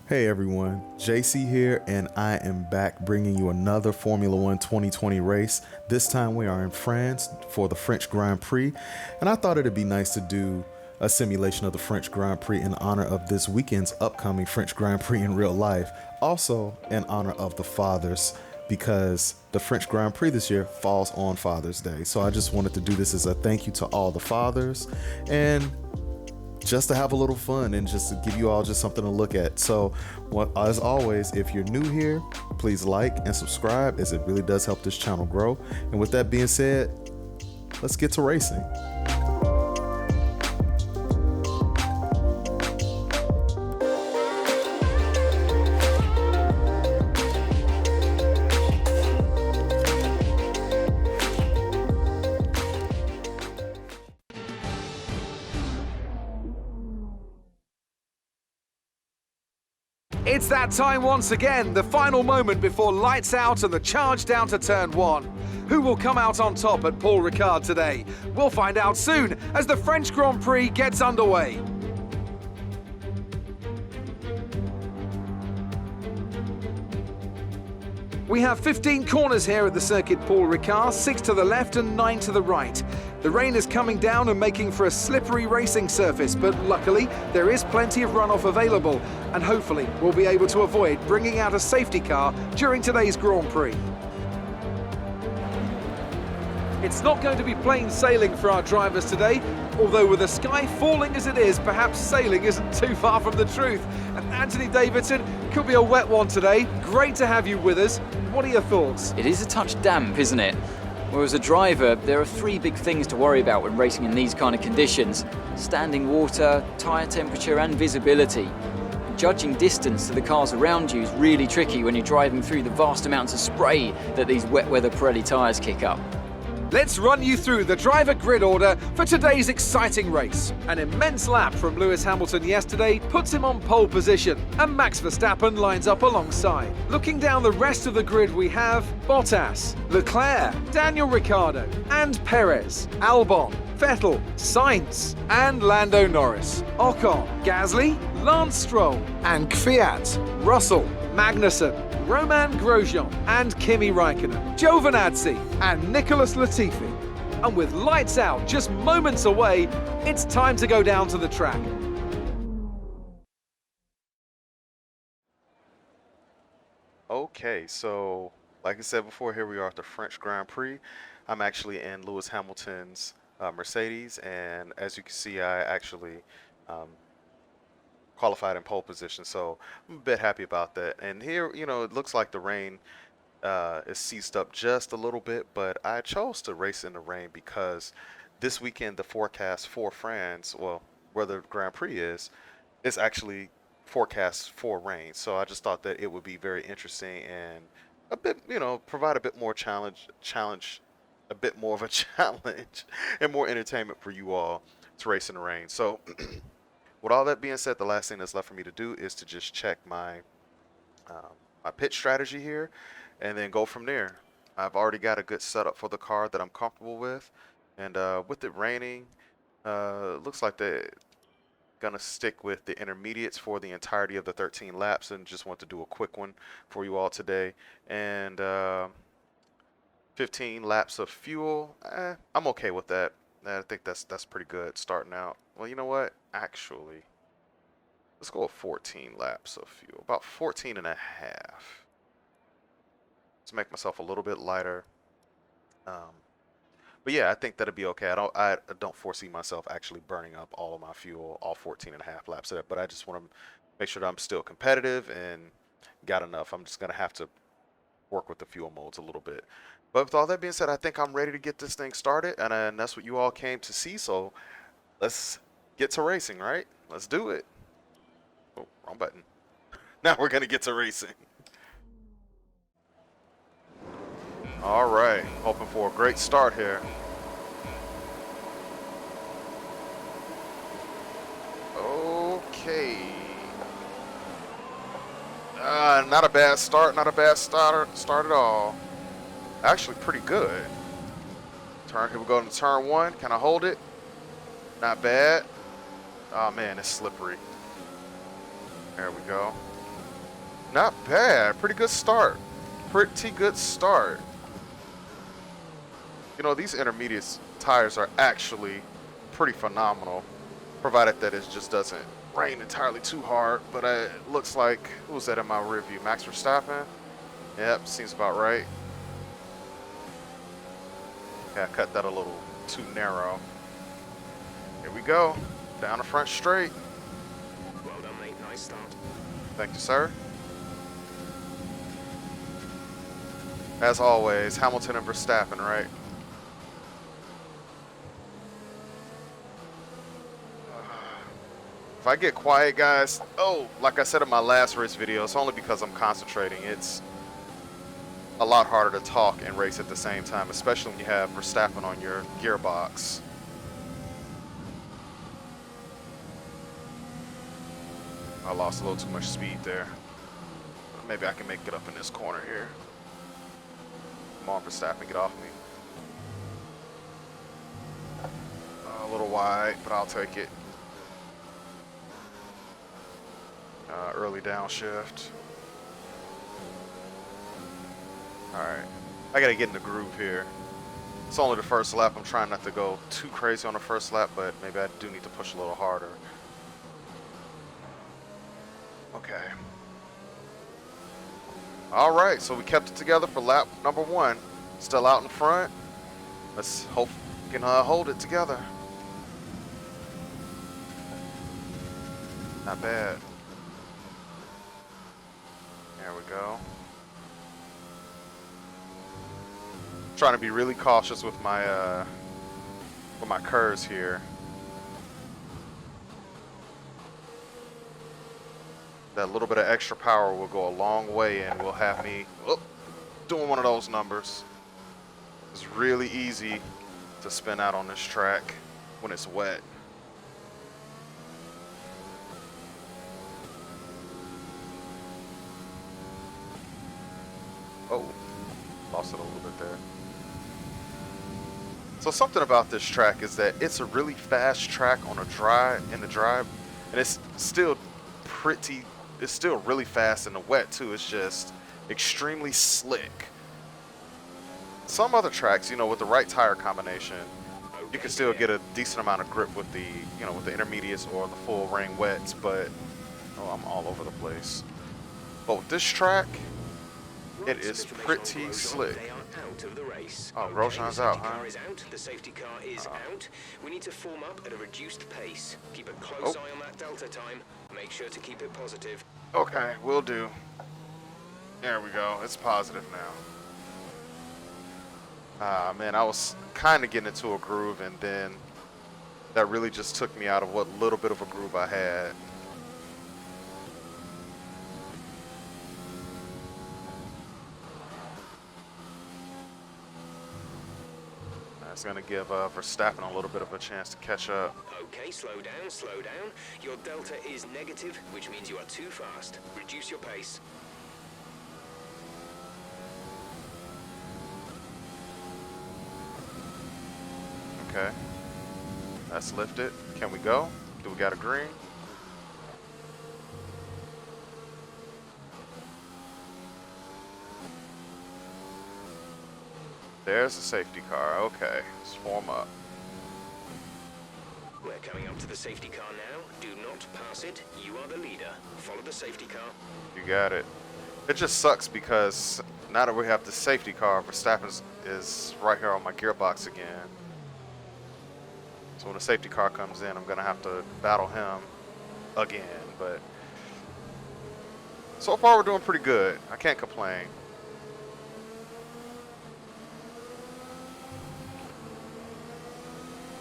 Hey everyone, JC here, and I am back bringing you another Formula One 2020 race. This time we are in France for the French Grand Prix, and I thought it'd be nice to do a simulation of the French Grand Prix in honor of this weekend's upcoming French Grand Prix in real life. Also in honor of the fathers, because the French Grand Prix this year falls on Father's Day. So I just wanted to do this as a thank you to all the fathers, and just to have a little fun and just to give you all just something to look at. So as always, if you're new here, please like and subscribe, as it really does help this channel grow. And with that being said, let's get to racing. It's that time once again, the final moment before lights out and the charge down to turn one. Who will come out on top at Paul Ricard today? We'll find out soon as the French Grand Prix gets underway. We have 15 corners here at the circuit Paul Ricard, 6 to the left and 9 to the right. The rain is coming down and making for a slippery racing surface, but luckily there is plenty of runoff available, and hopefully we'll be able to avoid bringing out a safety car during today's Grand Prix. It's not going to be plain sailing for our drivers today, although with the sky falling as it is, perhaps sailing isn't too far from the truth. And Anthony Davidson, could be a wet one today. Great to have you with us. What are your thoughts? It is a touch damp, isn't it? Well, as a driver, there are 3 big things to worry about when racing in these kind of conditions: standing water, tyre temperature and visibility. Judging distance to the cars around you is really tricky when you're driving through the vast amounts of spray that these wet weather Pirelli tyres kick up. Let's run you through the driver grid order for today's exciting race. An immense lap from Lewis Hamilton yesterday puts him on pole position, and Max Verstappen lines up alongside. Looking down the rest of the grid, we have Bottas, Leclerc, Daniel Ricciardo, and Perez, Albon, Vettel, Sainz, and Lando Norris, Ocon, Gasly, Lance Stroll, and Kvyat, Russell, Magnussen, Roman Grosjean and Kimi Raikkonen, Giovinazzi and Nicholas Latifi. And with lights out just moments away, it's time to go down to the track. Okay, so like I said before, here we are at the French Grand Prix. I'm actually in Lewis Hamilton's Mercedes, and as you can see, I actually qualified in pole position, so I'm a bit happy about that. And here, you know, it looks like the rain is ceased up just a little bit, but I chose to race in the rain because this weekend the forecast for France, well, where the Grand Prix is actually forecast for rain. So I just thought that it would be very interesting and a bit, you know, provide a bit more challenge, a bit more of a challenge and more entertainment for you all to race in the rain. So with all that being said, the last thing that's left for me to do is to just check my my pit strategy here and then go from there. I've already got a good setup for the car that I'm comfortable with, and with it raining, looks like they're gonna stick with the intermediates for the entirety of the 13 laps, and just want to do a quick one for you all today. And 15 laps of fuel, I'm okay with that. I think that's pretty good starting out. Well, you know what? Actually, let's go with 14 laps of fuel. About 14 and a half. To make myself a little bit lighter. But yeah, I think that'll be okay. I don't foresee myself actually burning up all of my fuel, all 14 and a half laps of it. But I just want to make sure that I'm still competitive and got enough. I'm just going to have to work with the fuel modes a little bit. But with all that being said, I think I'm ready to get this thing started, and that's what you all came to see. So let's get to racing, right? Let's do it. Oh, wrong button. Now we're going to get to racing. All right, hoping for a great start here. Okay. Not a bad start, not a bad start at all. Actually pretty good. Here we go into turn 1. Can I hold it? Not bad. Oh man, it's slippery. There we go. Not bad. Pretty good start. Pretty good start. You know, these intermediate tires are actually pretty phenomenal, provided that it just doesn't rain entirely too hard. But it looks like, who was that in my rear view? Max Verstappen? Yep, seems about right. Yeah, I cut that a little too narrow. Here we go. Down the front straight. Well done, mate. Nice start. Thank you, sir. As always, Hamilton and Verstappen, right? If I get quiet, guys, like I said in my last race video, it's only because I'm concentrating. It's a lot harder to talk and race at the same time, especially when you have Verstappen on your gearbox. I lost a little too much speed there. Maybe I can make it up in this corner here. Come on, Verstappen, get off me. A little wide, but I'll take it. Early downshift. Alright. I gotta get in the groove here. It's only the first lap. I'm trying not to go too crazy on the first lap, but maybe I do need to push a little harder. Okay. Alright, so we kept it together for lap number 1. Still out in front. Let's hope we can hold it together. Not bad. There we go. Trying to be really cautious with my curves here. That little bit of extra power will go a long way and will have me doing one of those numbers. It's really easy to spin out on this track when it's wet. Oh, lost it a little bit there. So something about this track is that it's a really fast track on a drive, and it's still really fast in the wet too. It's just extremely slick. Some other tracks, you know, with the right tire combination, you can still get a decent amount of grip with the, with the intermediates or the full rain wets, but I'm all over the place. But with this track, it is pretty slick. Oh, Grosjean's out, huh? The safety car is out. We need to form up at a reduced pace. Keep a close eye on that delta time. Make sure to keep it positive. Okay, will do. There we go. It's positive now. Man, I was kind of getting into a groove, and then that really just took me out of what little bit of a groove I had. That's going to give Verstappen a little bit of a chance to catch up. Okay, slow down, slow down. Your delta is negative, which means you are too fast. Reduce your pace. Okay. Let's lift it. Can we go? Do we got a green? There's the safety car. Okay, let's form up. We're coming up to the safety car now. Do not pass it. You are the leader. Follow the safety car. You got it. It just sucks because now that we have the safety car, Verstappen is right here on my gearbox again. So when the safety car comes in, I'm going to have to battle him again. But so far, we're doing pretty good. I can't complain.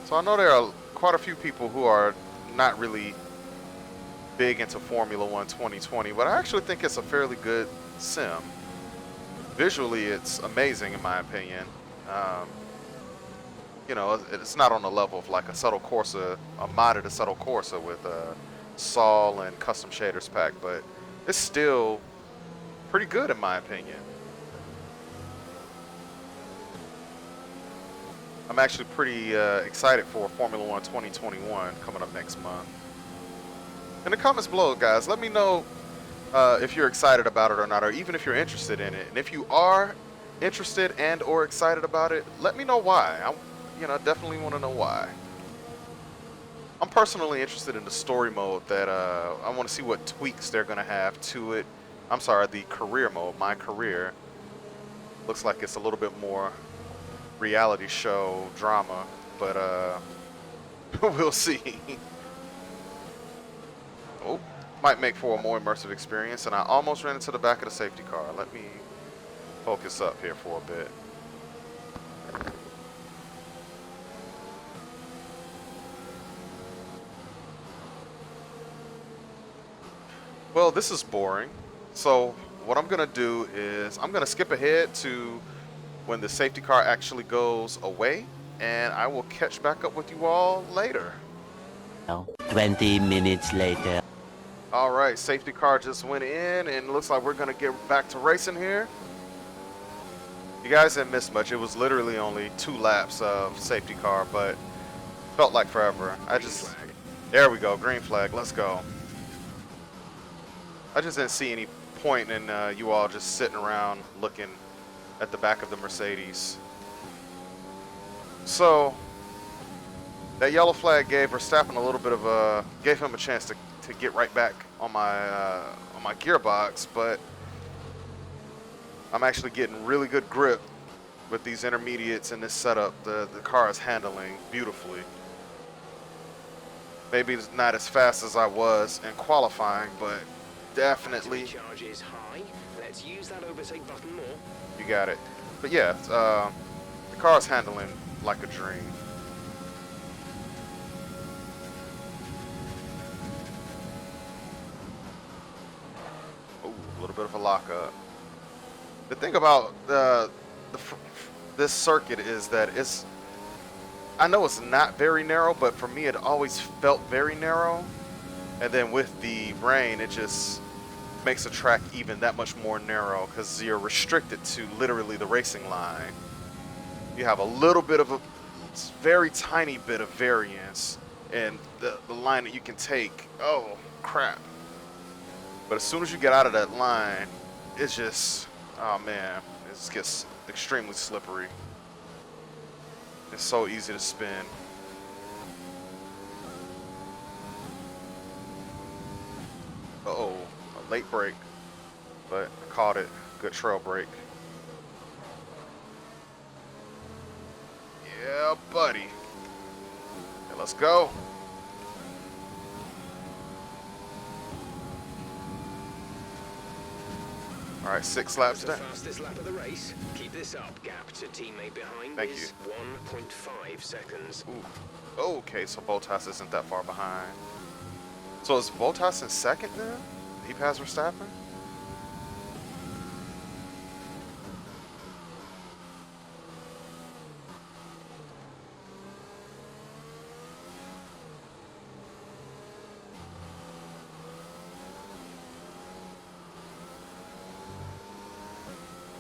So I know there are quite a few people who are not really big into Formula One 2020, but I actually think it's a fairly good sim. Visually, it's amazing in my opinion. It's not on the level of like a Assetto Corsa, a modded Assetto Corsa with Sol and custom shaders pack, but it's still pretty good in my opinion. I'm actually pretty excited for Formula One 2021 coming up next month. In the comments below, guys, let me know if you're excited about it or not, or even if you're interested in it. And if you are interested and or excited about it, let me know why. Definitely want to know why. I'm personally interested in the story mode that I want to see what tweaks they're going to have to it. I'm sorry, the career mode, my career. Looks like it's a little bit more reality show drama, but we'll see. Oh, might make for a more immersive experience, and I almost ran into the back of the safety car. Let me focus up here for a bit. Well, this is boring. So what I'm gonna do is I'm gonna skip ahead to when the safety car actually goes away, and I will catch back up with you all later. 20 minutes later. All right, safety car just went in, and looks like we're gonna get back to racing here. You guys didn't miss much. It was literally only 2 laps of safety car, but felt like forever. There we go, green flag. Let's go. I just didn't see any point in you all just sitting around looking at the back of the Mercedes. So that yellow flag gave Verstappen a little bit of gave him a chance to get right back on my gearbox, but I'm actually getting really good grip with these intermediates in this setup. The car is handling beautifully. Maybe it's not as fast as I was in qualifying, but definitely. Charge is high. Let's use that overtake button more. You got it. But yeah, the car's handling like a dream. Ooh, a little bit of a lockup. The thing about this circuit is that I know it's not very narrow, but for me it always felt very narrow. And then with the rain, it just makes the track even that much more narrow because you're restricted to literally the racing line. You have a little bit of a very tiny bit of variance in the line that you can take. Oh, crap. But as soon as you get out of that line, it's just, oh man, it just gets extremely slippery. It's so easy to spin. Uh-oh, a late break, but I caught it. Good trail break. Yeah, buddy. Okay, let's go. All right, 6 laps The down. fastest lap of the race. Keep this up. Gap to teammate behind Thank is 1.5 seconds. Ooh. Okay, so Bottas isn't that far behind. So is Bottas in second now? He passed Verstappen?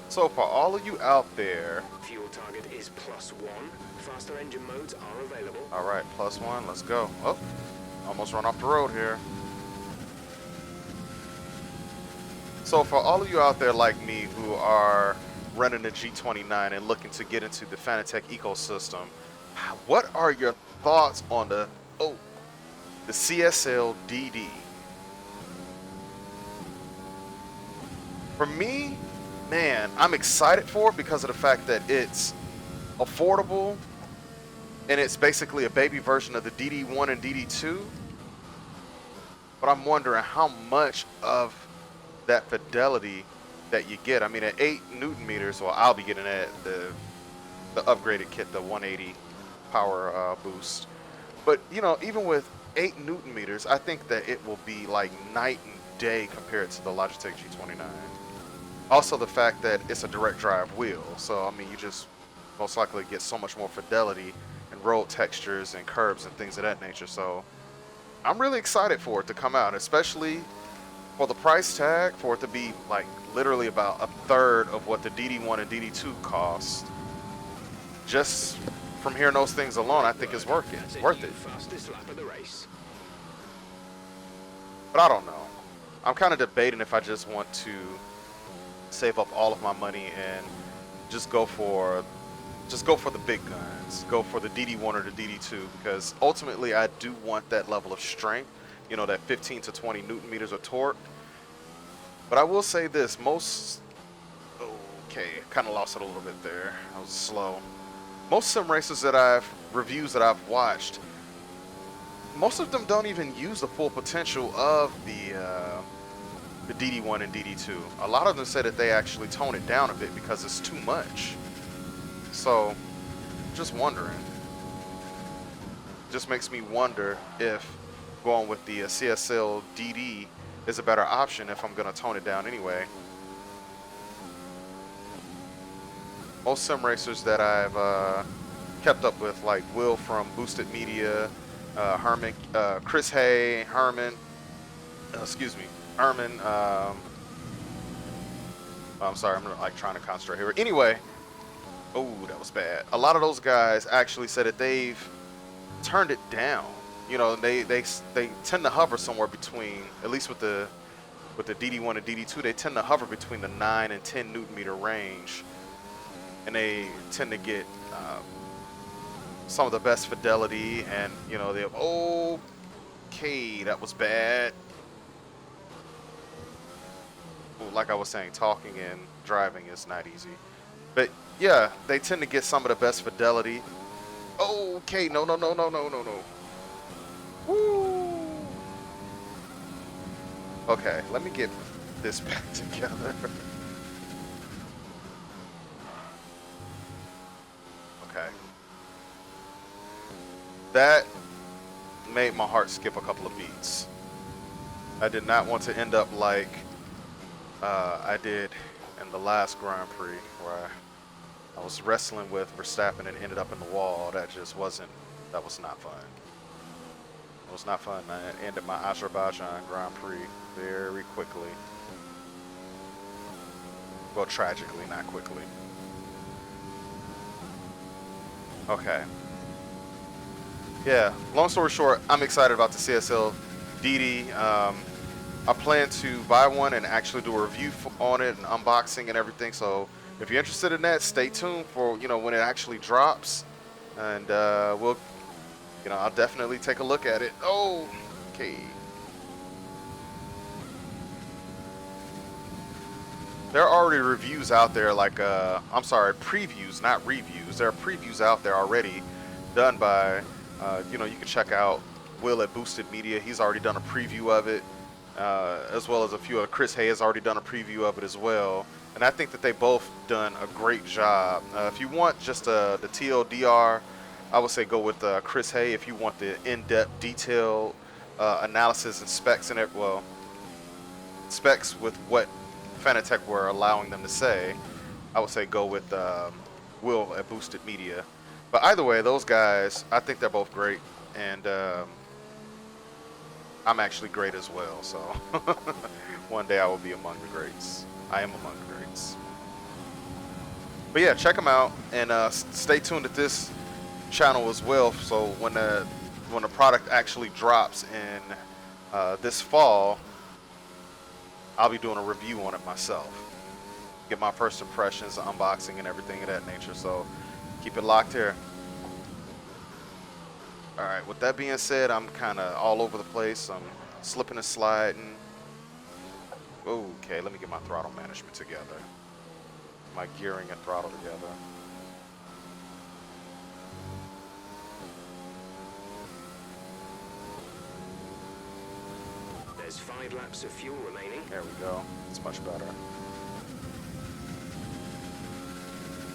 So for all of you out there, Fuel target is +1. Faster engine modes are available. all right, +1, let's go. Oh, almost run off the road here. So for all of you out there like me who are running the G29 and looking to get into the Fanatec ecosystem, what are your thoughts on the CSL DD? For me, man, I'm excited for it because of the fact that it's affordable and it's basically a baby version of the DD1 and DD2. But I'm wondering how much of that fidelity that you get. I mean, at 8 Newton meters, well, I'll be getting at the upgraded kit, the 180 power boost. But you know, even with 8 Newton meters, I think that it will be like night and day compared to the Logitech G29. Also, the fact that it's a direct drive wheel, so I mean, you just most likely get so much more fidelity and road textures and curves and things of that nature. So I'm really excited for it to come out, especially for the price tag, for it to be like literally about a third of what the DD1 and DD2 cost. Just from hearing those things alone, I think it's worth it. Fastest lap of the race. But I don't know. I'm kind of debating if I just want to save up all of my money and just go for the big guns, go for the DD1 or the DD2, because ultimately I do want that level of strength, you know, that 15 to 20 Newton meters of torque. But I will say this, okay, kind of lost it a little bit there. I was slow. Most sim racers reviews that I've watched, most of them don't even use the full potential of the DD1 and DD2. A lot of them say that they actually tone it down a bit because it's too much. So, just wondering. Just makes me wonder if going with the CSL DD is a better option if I'm going to tone it down anyway. Most sim racers that I've kept up with, like Will from Boosted Media, Herman, Chris Hay, Herman, Herman. I'm sorry, I'm like trying to concentrate here. Anyway, oh, that was bad. A lot of those guys actually said that they've turned it down. You know, they tend to hover somewhere between, at least with the DD1 and DD2, they tend to hover between the 9 and 10 Newton meter range, and they tend to get some of the best fidelity. And you know, they have, okay, that was bad. Like I was saying, talking and driving is not easy. But yeah, they tend to get some of the best fidelity. Okay, no. Woo. Okay, let me get this back together. Okay. That made my heart skip a couple of beats. I did not want to end up like I did in the last Grand Prix, where I was wrestling with Verstappen and ended up in the wall. That was not fun. It was not fun. I ended my Azerbaijan Grand Prix very quickly. Well, tragically, not quickly. Okay. Yeah, long story short, I'm excited about the CSL DD. I plan to buy one and actually do a review on it and unboxing and everything. So if you're interested in that, stay tuned for, you know, when it actually drops, and we'll, you know, I'll definitely take a look at it. Oh, okay. There are already reviews out there, like I'm sorry, previews, not reviews. There are previews out there already done by, you know, you can check out Will at Boosted Media. He's already done a preview of it. As well as a few other. Chris Hay has already done a preview of it as well, and I think that they both done a great job. If you want just the TLDR, I would say go with Chris Hay. If you want the in-depth, detailed analysis and specs in it, well, specs with what Fanatec were allowing them to say, I would say go with Will at Boosted Media. But either way, those guys, I think they're both great, and I'm actually great as well, so one day I will be among the greats. I am among the greats. But yeah, check them out, and stay tuned to this channel as well. So when the product actually drops in this fall, I'll be doing a review on it myself. Get my first impressions, unboxing, and everything of that nature. So keep it locked here. All right, with that being said, I'm kind of all over the place. I'm slipping and sliding. Okay, let me get my throttle management together. My gearing and throttle together. There's 5 laps of fuel remaining. There we go. It's much better.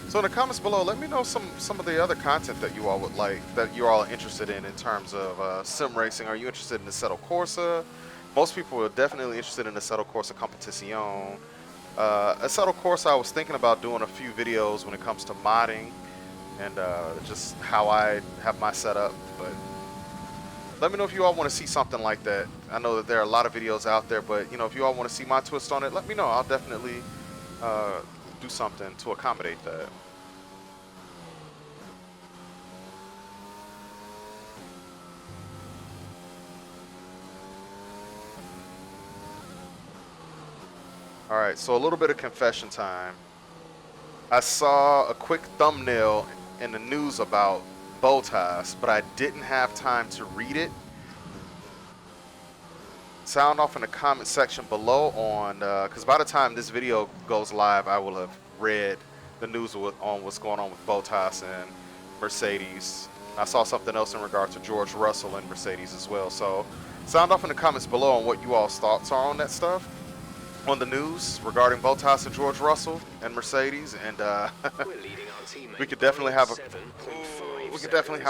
So in the comments below, let me know some of the other content that you all would like, that you're all interested in terms of sim racing. Are you interested in the Assetto Corsa? Most people are definitely interested in the Assetto Corsa Competizione. Assetto Corsa, I was thinking about doing a few videos when it comes to modding and just how I have my setup. But let me know if you all want to see something like that. I know that there are a lot of videos out there, but you know, if you all want to see my twist on it, let me know. I'll definitely do something to accommodate that. All right, so a little bit of confession time. I saw a quick thumbnail in the news about bow ties, but I didn't have time to read it. Sound off in the comment section below on, because by the time this video goes live, I will have read the news on what's going on with bow ties and Mercedes. I saw something else in regard to George Russell and Mercedes as well. So sound off in the comments below on what you all's thoughts are on that stuff, on the news regarding bow ties to George Russell and Mercedes, and we could definitely have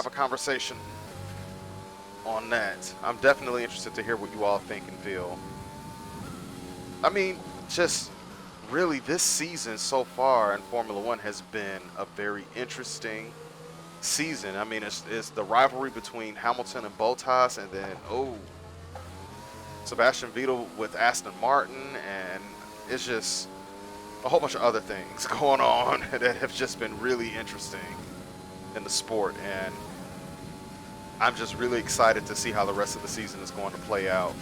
a conversation on that. I'm definitely interested to hear what you all think and feel. I mean, just really this season so far in Formula One has been a very interesting season. I mean, it's the rivalry between Hamilton and Bottas, and then Sebastian Vettel with Aston Martin, and it's just a whole bunch of other things going on that have just been really interesting in the sport, and I'm just really excited to see how the rest of the season is going to play out.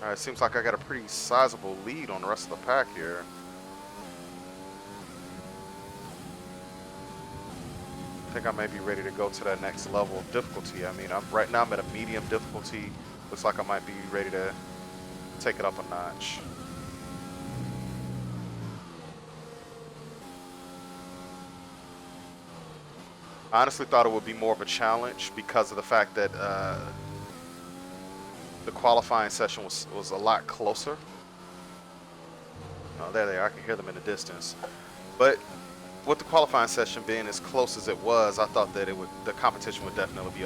All right, seems like I got a pretty sizable lead on the rest of the pack here. I think I may be ready to go to that next level of difficulty. I mean, right now I'm at a medium difficulty. Looks like I might be ready to take it up a notch. I honestly thought it would be more of a challenge because of the fact that the qualifying session was a lot closer. Oh, there they are. I can hear them in the distance. But with the qualifying session being as close as it was, I thought that the competition would definitely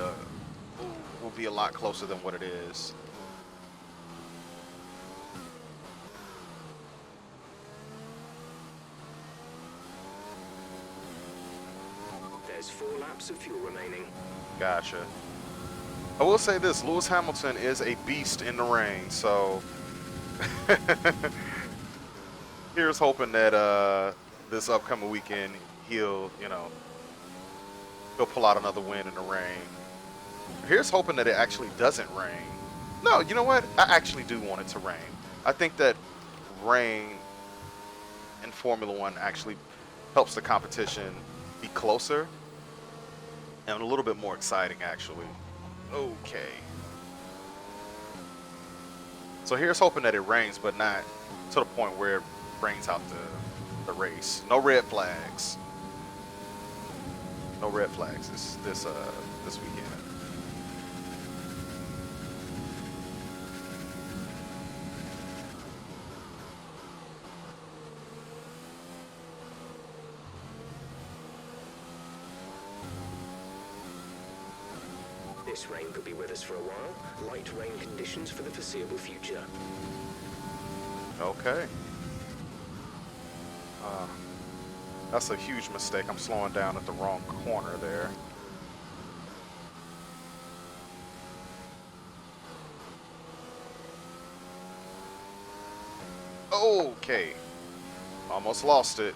be a lot closer than what it is. There's 4 laps of fuel remaining. Gotcha. I will say this, Lewis Hamilton is a beast in the rain, so here's hoping that this upcoming weekend he'll pull out another win in the rain. Here's hoping that it actually doesn't rain. No, you know what? I actually do want it to rain. I think that rain in Formula One actually helps the competition be closer and a little bit more exciting, actually. Okay. So here's hoping that it rains, but not to the point where it rains out the race. No red flags. No red flags this weekend. This rain could be with us for a while. Light rain conditions for the foreseeable future. Okay. That's a huge mistake. I'm slowing down at the wrong corner there. Okay. Almost lost it.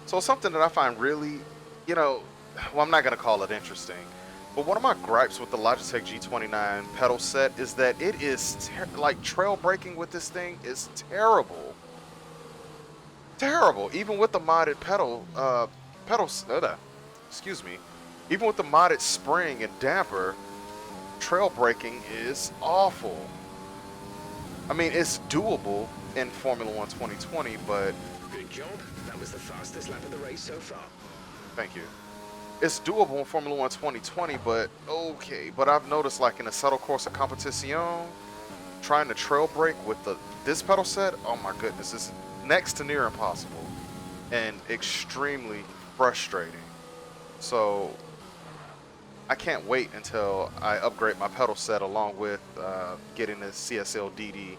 So something that I find really, well, I'm not going to call it interesting, but one of my gripes with the Logitech G29 pedal set is that it is, like, trail braking with this thing is terrible. Terrible. Even with the modded even with the modded spring and damper, trail braking is awful. I mean, it's doable in Formula One 2020, but... Good job. That was the fastest lap of the race so far. Thank you. It's doable in Formula One 2020, but okay. But I've noticed, like, in a Assetto Corsa Competizione, trying to trail brake with this pedal set, oh my goodness, it's next to near impossible and extremely frustrating. So I can't wait until I upgrade my pedal set along with getting the CSL DD.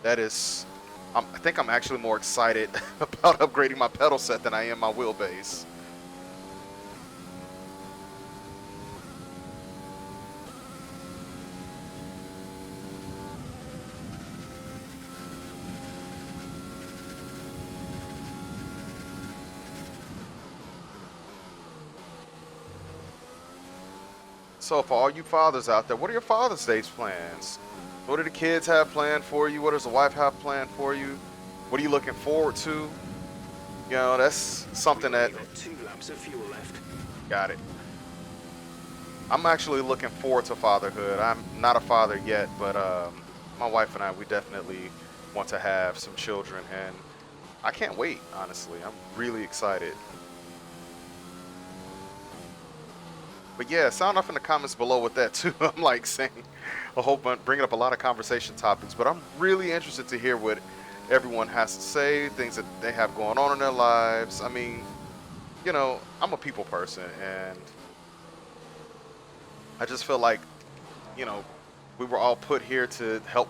That is, I think I'm actually more excited about upgrading my pedal set than I am my wheelbase. So for all you fathers out there, what are your Father's Day plans? What do the kids have planned for you? What does the wife have planned for you? What are you looking forward to? You know, that's something that... Got 2 laps of fuel left. Got it. I'm actually looking forward to fatherhood. I'm not a father yet, but my wife and I, we definitely want to have some children, and I can't wait, honestly. I'm really excited. But yeah, sound off in the comments below with that too. I'm like saying a whole bunch, bringing up a lot of conversation topics, but I'm really interested to hear what everyone has to say, things that they have going on in their lives. I mean, you know, I'm a people person, and I just feel like, you know, we were all put here to help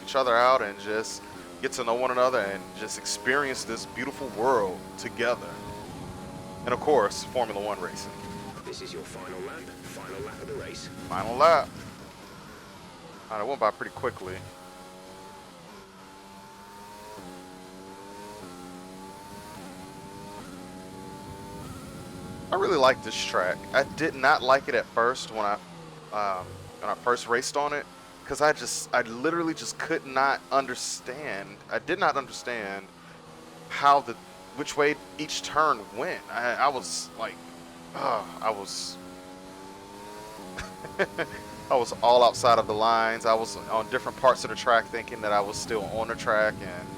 each other out and just get to know one another and just experience this beautiful world together. And of course, Formula One racing. This is your final lap of the race. Final lap. All right, it went by pretty quickly. I really like this track. I did not like it at first when I first raced on it, because I literally just could not understand. I did not understand which way each turn went. I was like, I was I was all outside of the lines. I was on different parts of the track thinking that I was still on the track, and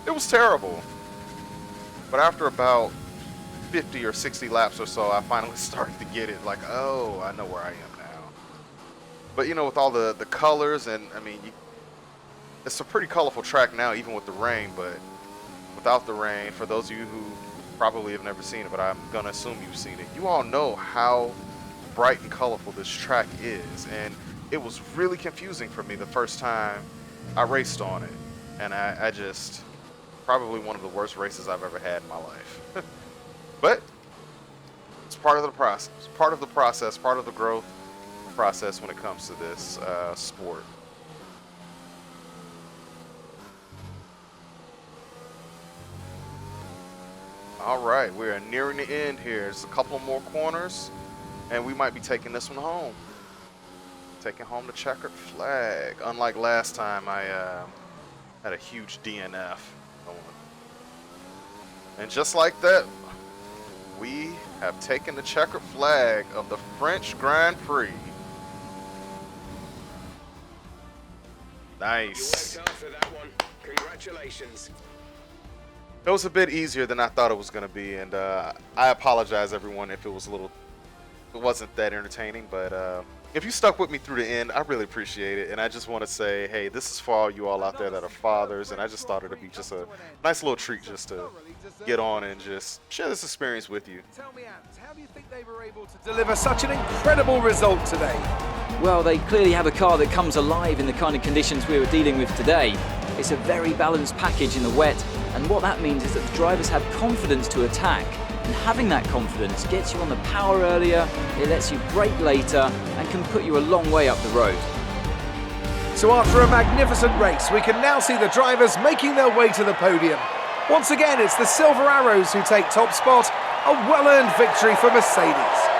it was terrible. But after about 50 or 60 laps or so, I finally started to get it, like, oh, I know where I am now. But you know, with all the colors, and I mean, it's a pretty colorful track now, even with the rain. But without the rain, for those of you who probably have never seen it, but I'm gonna assume you've seen it, you all know how bright and colorful this track is, and it was really confusing for me the first time I raced on it, and I just, probably one of the worst races I've ever had in my life. But it's part of the process, part of the growth process when it comes to this sport. All right, we are nearing the end here. There's a couple more corners, and we might be taking this one home. Taking home the checkered flag. Unlike last time, I had a huge DNF. And just like that, we have taken the checkered flag of the French Grand Prix. Nice. You worked hard for that one. Congratulations. It was a bit easier than I thought it was going to be, and I apologize, everyone, if it wasn't that entertaining. But if you stuck with me through the end, I really appreciate it. And I just want to say, hey, this is for all you all out there that are fathers, and I just thought it'd be just a nice little treat just to get on and just share this experience with you. Tell me, Ant, how do you think they were able to deliver such an incredible result today? Well, they clearly have a car that comes alive in the kind of conditions we were dealing with today. It's a very balanced package in the wet, and what that means is that the drivers have confidence to attack. And having that confidence gets you on the power earlier, it lets you brake later, and can put you a long way up the road. So after a magnificent race, we can now see the drivers making their way to the podium. Once again, it's the Silver Arrows who take top spot, a well-earned victory for Mercedes.